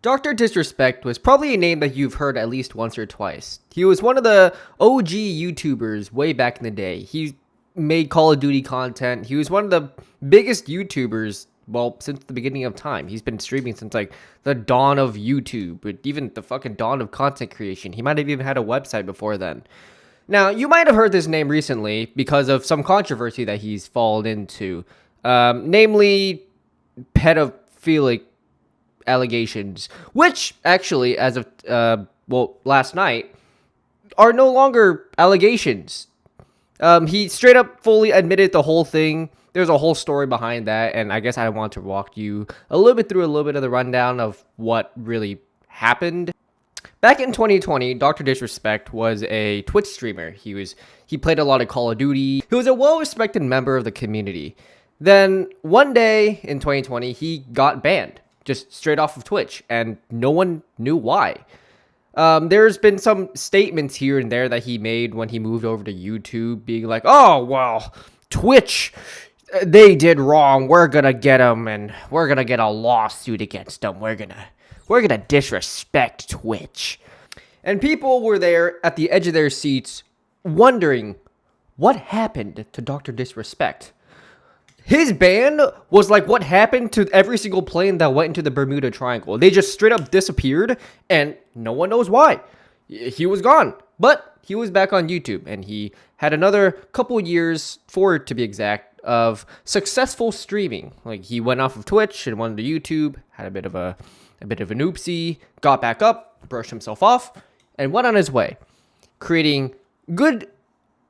Dr. Disrespect was probably a name that you've heard at least once or twice. He was one of the OG YouTubers way back in the day. He made Call of Duty content. He was one of the biggest YouTubers, well, since the beginning of time. He's been streaming since like the dawn of YouTube, but even the fucking dawn of content creation. He might have even had a website before then. Now, you might have heard this name recently because of some controversy that he's fallen into, namely pedophilic allegations, which actually, as of last night, are no longer allegations. He straight up fully admitted the whole thing. There's a whole story behind that, and I guess I want to walk you a little bit through a little bit of the rundown of what really happened. Back in 2020, Dr. Disrespect was a Twitch streamer. He played a lot of Call of Duty. He was a well-respected member of the community. Then one day in 2020, he got banned, just straight off of Twitch, and no one knew why. There's been some statements here and there that he made when he moved over to YouTube, being like, "Oh, well, Twitch, they did wrong. We're gonna get them, and we're gonna get a lawsuit against them. We're gonna disrespect Twitch." And people were there at the edge of their seats wondering what happened to Dr. Disrespect. His ban was like what happened to every single plane that went into the Bermuda Triangle. They just straight up disappeared, and no one knows why. He was gone, but he was back on YouTube, and he had another couple years, 4 to be exact, of successful streaming. Like, he went off of Twitch and went to YouTube, had a bit of an oopsie, got back up, brushed himself off, and went on his way, creating good,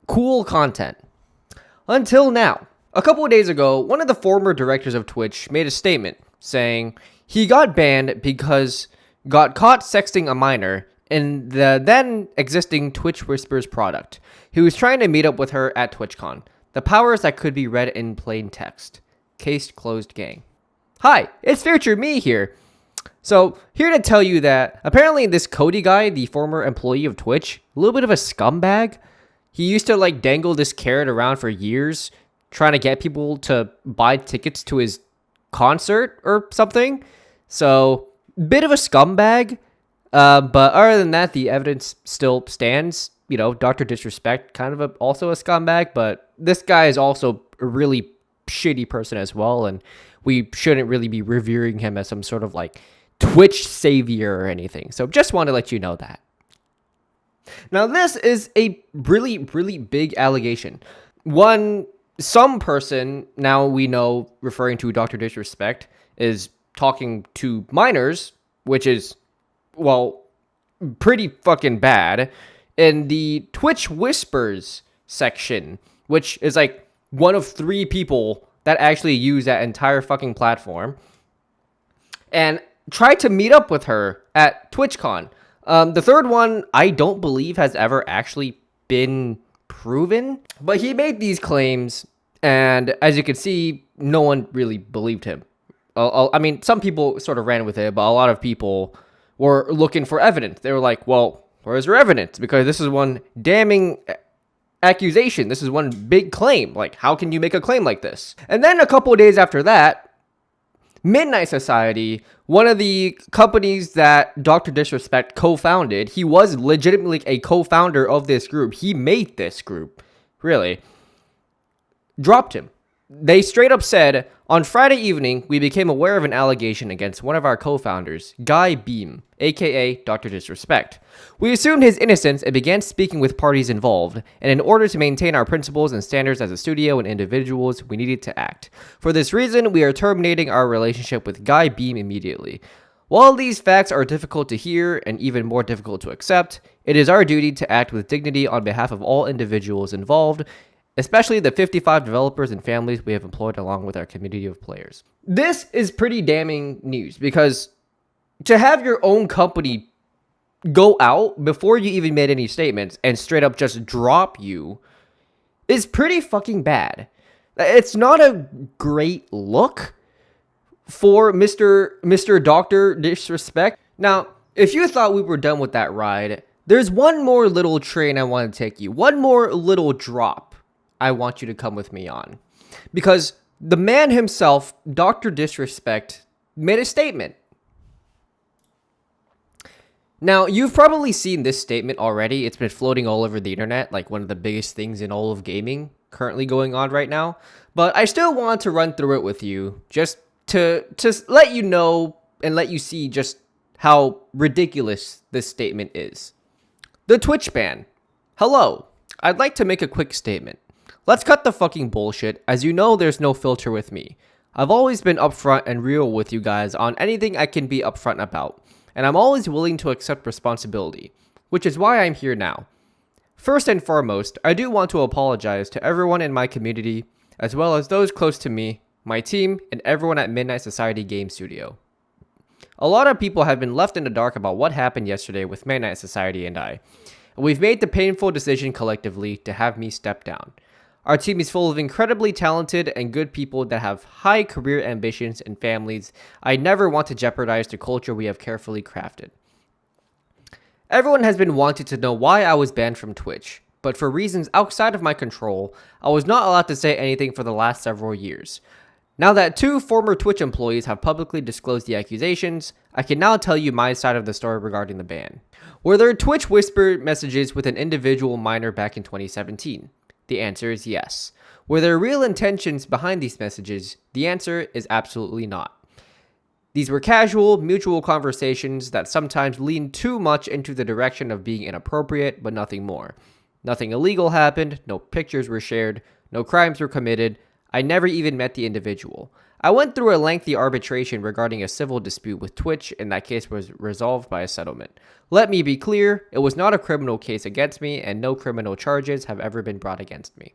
cool content. Until now. A couple of days ago, one of the former directors of Twitch made a statement saying he got banned because got caught sexting a minor in the then existing Twitch Whispers product. He was trying to meet up with her at TwitchCon. The powers that could be read in plain text. Case closed, gang. Hi, it's Future Me here. So, here to tell you that apparently this Cody guy, the former employee of Twitch, a little bit of a scumbag. He used to like dangle this carrot around for years, trying to get people to buy tickets to his concert or something. So, bit of a scumbag. But other than that, the evidence still stands. You know, Dr. Disrespect, kind of also a scumbag, but this guy is also a really shitty person as well, and we shouldn't really be revering him as some sort of like Twitch savior or anything. So just want to let you know that. Now, this is a really, really big allegation. Some person, now we know, referring to Dr. Disrespect, is talking to minors, which is, well, pretty fucking bad, in the Twitch Whispers section, which is like one of 3 people that actually use that entire fucking platform, and tried to meet up with her at TwitchCon. The third one, I don't believe has ever actually been proven, but he made these claims, and as you can see, no one really believed him. I mean, some people sort of ran with it, but a lot of people were looking for evidence. They were like, well, where's your evidence? Because this is one damning accusation. This is one big claim. Like, how can you make a claim like this? And then a couple of days after that, Midnight Society, one of the companies that Dr. Disrespect co-founded, he was legitimately a co-founder of this group. He made this group, really, dropped him. They straight up said, on Friday evening, we became aware of an allegation against one of our co-founders, Guy Beam, aka Dr. Disrespect. We assumed his innocence and began speaking with parties involved, and in order to maintain our principles and standards as a studio and individuals, we needed to act. For this reason, we are terminating our relationship with Guy Beam immediately. While these facts are difficult to hear and even more difficult to accept, it is our duty to act with dignity on behalf of all individuals involved, especially the 55 developers and families we have employed along with our community of players. This is pretty damning news, because to have your own company go out before you even made any statements and straight up just drop you is pretty fucking bad. It's not a great look for Mr. Dr. Disrespect. Now, if you thought we were done with that ride, there's one more little train I want to take you. One more little drop I want you to come with me on. Because the man himself, Dr. Disrespect, made a statement. Now, you've probably seen this statement already. It's been floating all over the internet, like one of the biggest things in all of gaming currently going on right now. But I still want to run through it with you just to let you know and let you see just how ridiculous this statement is. The Twitch ban. Hello. I'd like to make a quick statement. Let's cut the fucking bullshit, as you know there's no filter with me. I've always been upfront and real with you guys on anything I can be upfront about, and I'm always willing to accept responsibility, which is why I'm here now. First and foremost, I do want to apologize to everyone in my community, as well as those close to me, my team, and everyone at Midnight Society Game Studio. A lot of people have been left in the dark about what happened yesterday with Midnight Society and I, and we've made the painful decision collectively to have me step down. Our team is full of incredibly talented and good people that have high career ambitions and families. I never want to jeopardize the culture we have carefully crafted. Everyone has been wanting to know why I was banned from Twitch, but for reasons outside of my control, I was not allowed to say anything for the last several years. Now that 2 former Twitch employees have publicly disclosed the accusations, I can now tell you my side of the story regarding the ban. Were there Twitch whisper messages with an individual minor back in 2017? The answer is yes. Were there real intentions behind these messages? The answer is absolutely not. These were casual, mutual conversations that sometimes leaned too much into the direction of being inappropriate, but nothing more. Nothing illegal happened, no pictures were shared, no crimes were committed. I never even met the individual. I went through a lengthy arbitration regarding a civil dispute with Twitch, and that case was resolved by a settlement. Let me be clear, it was not a criminal case against me, and no criminal charges have ever been brought against me.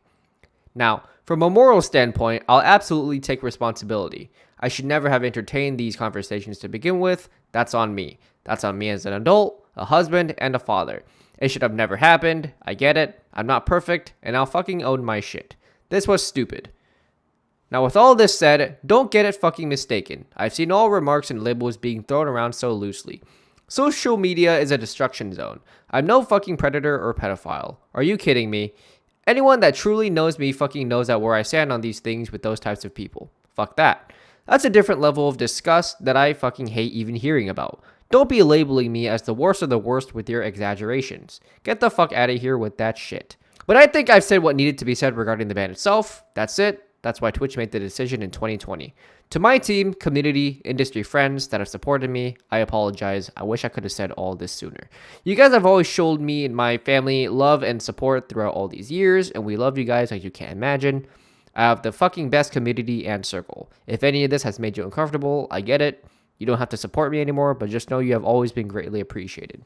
Now, from a moral standpoint, I'll absolutely take responsibility. I should never have entertained these conversations to begin with. That's on me. That's on me as an adult, a husband, and a father. It should have never happened. I get it. I'm not perfect, and I'll fucking own my shit. This was stupid. Now, with all this said, don't get it fucking mistaken. I've seen all remarks and labels being thrown around so loosely. Social media is a destruction zone. I'm no fucking predator or pedophile. Are you kidding me? Anyone that truly knows me fucking knows that where I stand on these things with those types of people. Fuck that. That's a different level of disgust that I fucking hate even hearing about. Don't be labeling me as the worst of the worst with your exaggerations. Get the fuck out of here with that shit. But I think I've said what needed to be said regarding the ban itself. That's it. That's why Twitch made the decision in 2020. To my team, community, industry friends that have supported me, I apologize. I wish I could have said all this sooner. You guys have always showed me and my family love and support throughout all these years, and we love you guys like you can't imagine. I have the fucking best community and circle. If any of this has made you uncomfortable, I get it. You don't have to support me anymore, but just know you have always been greatly appreciated.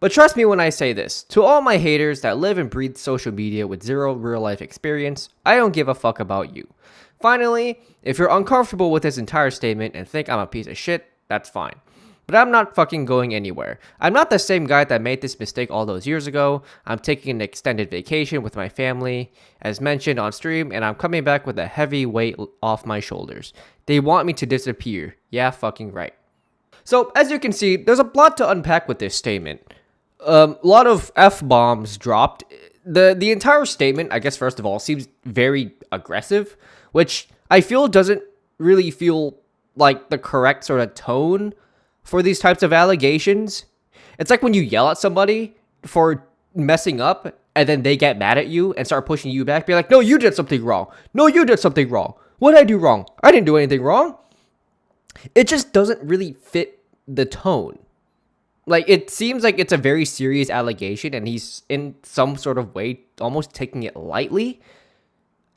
But trust me when I say this, to all my haters that live and breathe social media with zero real life experience, I don't give a fuck about you. Finally, if you're uncomfortable with this entire statement and think I'm a piece of shit, that's fine. But I'm not fucking going anywhere. I'm not the same guy that made this mistake all those years ago. I'm taking an extended vacation with my family, as mentioned on stream, and I'm coming back with a heavy weight off my shoulders. They want me to disappear. Yeah, fucking right. So, as you can see, there's a lot to unpack with this statement. A lot of F-bombs dropped. The entire statement, I guess first of all, seems very aggressive, which I feel doesn't really feel like the correct sort of tone for these types of allegations. It's like when you yell at somebody for messing up and then they get mad at you and start pushing you back. Be like, no, you did something wrong. No, you did something wrong. What did I do wrong? I didn't do anything wrong. It just doesn't really fit the tone. Like, it seems like it's a very serious allegation and he's in some sort of way almost taking it lightly.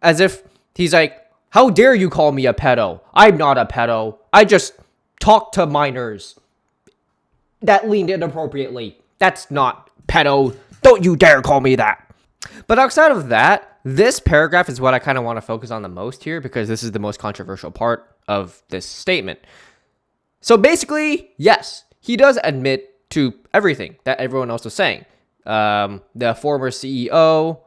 As if he's like, how dare you call me a pedo? I'm not a pedo. I just talk to minors that leaned inappropriately. That's not pedo. Don't you dare call me that. But outside of that, this paragraph is what I kind of want to focus on the most here because this is the most controversial part of this statement. So basically, yes, he does admit to everything that everyone else was saying. The former CEO,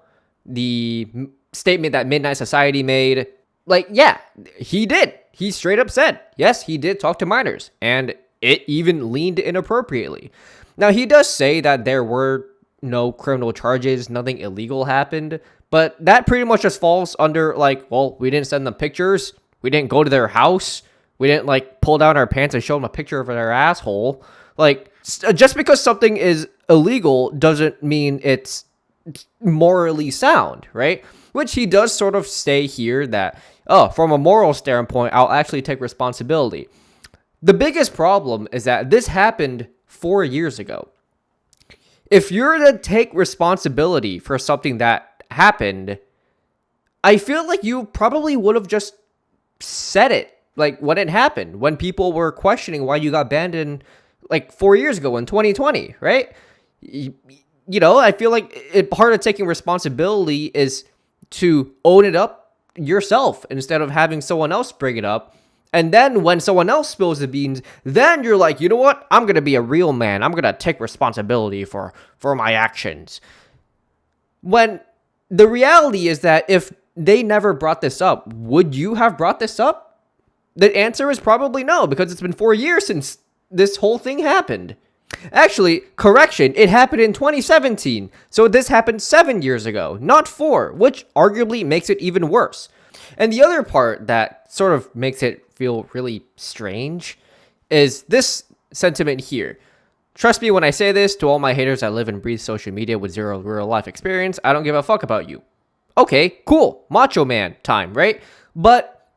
the statement that Midnight Society made. Like, yeah, he did. He straight up said, yes, he did talk to minors, and it even leaned inappropriately. Now, he does say that there were no criminal charges, nothing illegal happened, but that pretty much just falls under, like, well, we didn't send them pictures, we didn't go to their house, we didn't, like, pull down our pants and show them a picture of their asshole. Like, just because something is illegal doesn't mean it's morally sound, right? Which he does sort of say here that, oh, from a moral standpoint, I'll actually take responsibility. The biggest problem is that this happened 4 years ago. If you're to take responsibility for something that happened, I feel like you probably would have just said it, like, when it happened, when people were questioning why you got banned in, like, 4 years ago in 2020, right? You know, I feel like part of taking responsibility is to own it up yourself instead of having someone else bring it up. And then when someone else spills the beans, then you're like, you know what? I'm going to be a real man. I'm going to take responsibility for my actions. When the reality is that if they never brought this up, would you have brought this up? The answer is probably no, because it's been 4 years since this whole thing happened. Actually, correction, it happened in 2017. So this happened 7 years ago, not 4, which arguably makes it even worse. And the other part that sort of makes it feel really strange is this sentiment here. Trust me when I say this to all my haters that live and breathe social media with zero real life experience. I don't give a fuck about you. Okay, cool. Macho man time, right? But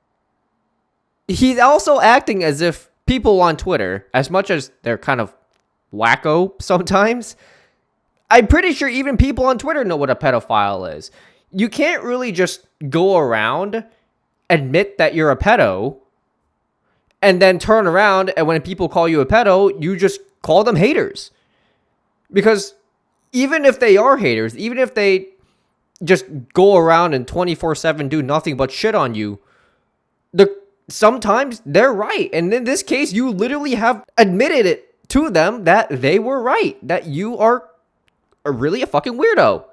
he's also acting as if people on Twitter, as much as they're kind of wacko sometimes, I'm pretty sure even people on Twitter know what a pedophile is. You can't really just go around, admit that you're a pedo, and then turn around and when people call you a pedo, you just call them haters. Because even if they are haters, even if they just go around and 24/7 do nothing but shit on you, sometimes they're right. And in this case, you literally have admitted it to them that they were right, that you are really a fucking weirdo.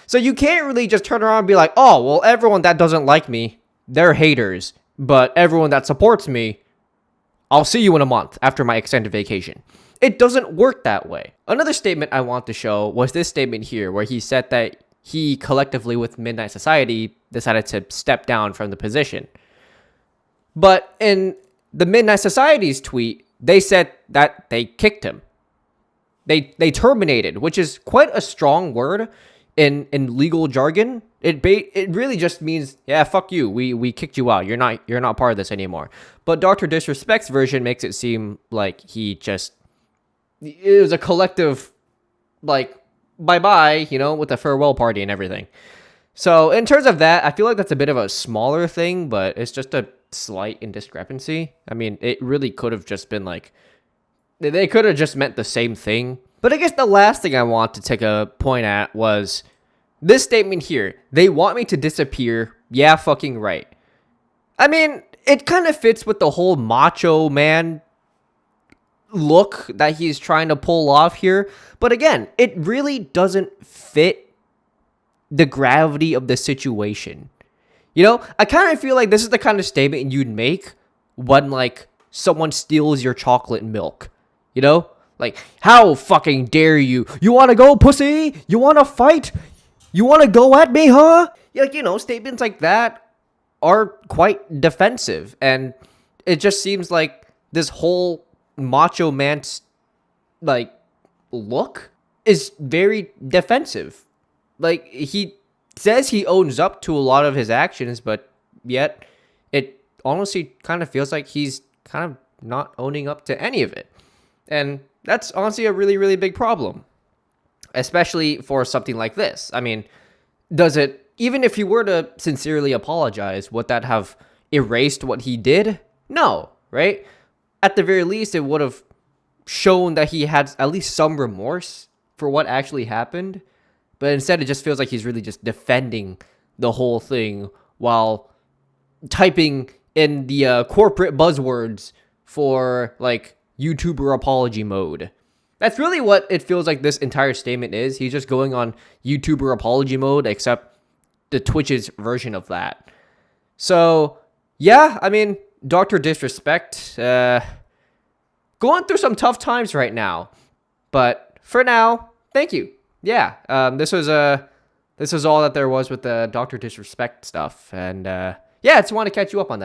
So you can't really just turn around and be like, oh, well, everyone that doesn't like me, they're haters. But everyone that supports me, I'll see you in a month after my extended vacation. It doesn't work that way. Another statement I want to show was this statement here, where he said that he collectively with Midnight Society decided to step down from the position. But in the Midnight Society's tweet, they said that they kicked him. They terminated, which is quite a strong word in legal jargon. It really just means, yeah, fuck you. We kicked you out. You're not part of this anymore. But Dr. Disrespect's version makes it seem like it was a collective, like, bye-bye, you know, with a farewell party and everything. So in terms of that, I feel like that's a bit of a smaller thing, but it's just a slight indiscrepancy. I mean, it really could have just been like, they could have just meant the same thing. But I guess the last thing I want to take a point at was this statement here. They want me to disappear. Yeah, fucking right. I mean, it kind of fits with the whole macho man look that he's trying to pull off here. But again, it really doesn't fit the gravity of the situation. You know, I kind of feel like this is the kind of statement you'd make when, like, someone steals your chocolate milk. You know? Like, how fucking dare you? You want to go, pussy? You want to fight? You want to go at me, huh? Yeah, like, you know, statements like that are quite defensive. And it just seems like this whole macho man's, like, look is very defensive. Like, he says he owns up to a lot of his actions, but yet it honestly kind of feels like he's kind of not owning up to any of it. And that's honestly a really, really big problem, especially for something like this. I mean, even if he were to sincerely apologize, would that have erased what he did? No, right? At the very least, it would have shown that he had at least some remorse for what actually happened. But instead, it just feels like he's really just defending the whole thing while typing in the corporate buzzwords for, like, YouTuber apology mode. That's really what it feels like this entire statement is. He's just going on YouTuber apology mode, except the Twitch's version of that. So, yeah, I mean, Dr. Disrespect, going through some tough times right now. But for now, thank you. Yeah, this was all that there was with the Dr. Disrespect stuff. And, yeah, I just want to catch you up on that.